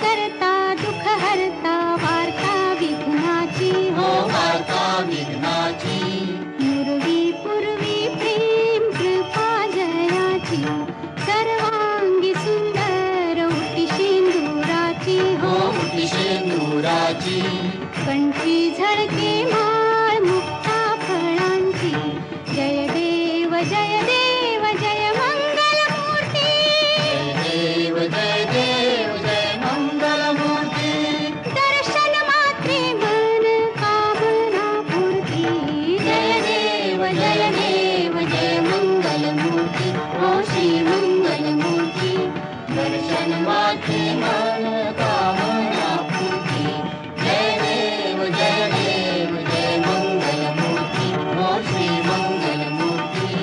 करता दुःख हरता वार्ता विघ्नाची हो वार्ता विघ्नाची पूर्वी पूर्वी प्रेम कृपा जयाची सर्वांगी सुंदर उटी शेंदुराची हो उटी शेंदुराची कंठी झळके माळ मुक्ता फळांची जय देव जय देव जय मंगल मूर्ती जय देव जय मंगल मूर्ती दर्शन मात्रे मन कामना पूर्ती जय देव जय मंगल मूर्ती हो श्री मंगल मूर्ती दर्शन मात्रे मन कामना पूर्ती जय देव जय मंगल मूर्ती हो श्री मंगल मूर्ती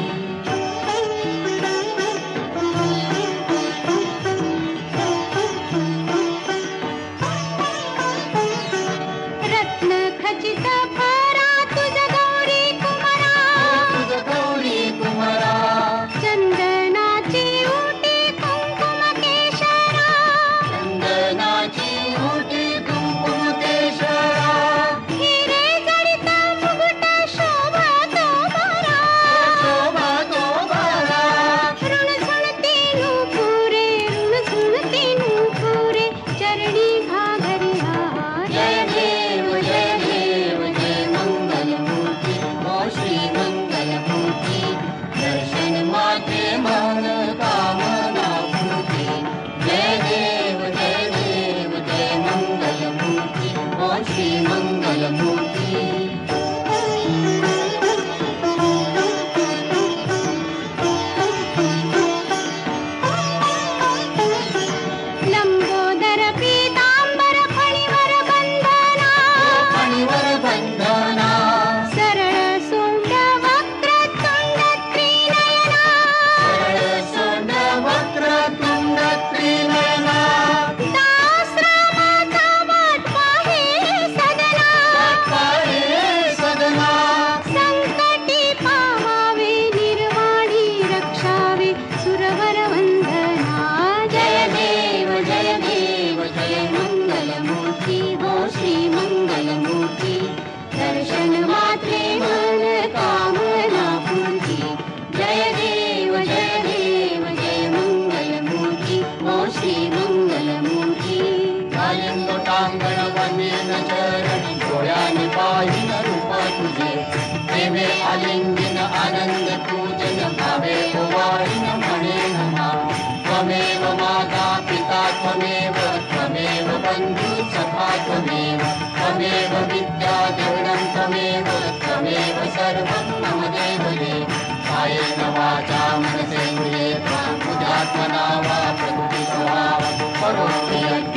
रत्न खचित फरा तुझ गौरी कुमारा तुझ गौरी कुमारा चंदनाची उटी कुंकुम केशरा चंदनाची उटी कुंकुम केशरा हिरे जडित मुकुट शोभा तो बरा शोभा तो बरा ऋणझुणती नूपुरे ऋणझुणती नूपुरे चरणी घागरिया जय देव जय मंगल मूर्ती हो श्री मंगल मूर्ती दर्शन मात्रे मन कामना पूर्ती जय देव जय मंगल मूर्ती हो श्री मंगल मूर्ती लंबोदर पीतांबर फणीवर बंधना फणीवर बंधना सरळ सोंड वक्रतुंड त्रिनयना सरळ सोंड वक्रतुंड त्रिनयना दासरामाचा वाट पाहे सदना पाहे सदना संकटी पावावे निर्वाणी रक्षावे सुरवर वंदना जय देव जय मंगल मूर्ती हो श्री मंगल मूर्ती दर्शन मात्रे मन कामना पूर्ती जय देव जय मंगल मूर्ती हो श्री मंगल मूर्ती कालिंद टांगण वनेन चरण डोळ्याने पाहिन रूप तुझे प्रेमे आलिंगन आनंद पूजन भावे ओवाळीन म्हणेन नाम त्वमेव माता पिता त्वमेव बंधु सखा त्वमेव विद्या देवनं त्वमेव सर्वं मम देवदेव कायेन वाचा मनसेन्द्रिये त्वां बुद्ध्यात्मना वा प्रकृतिस्वभावं करोमि यत्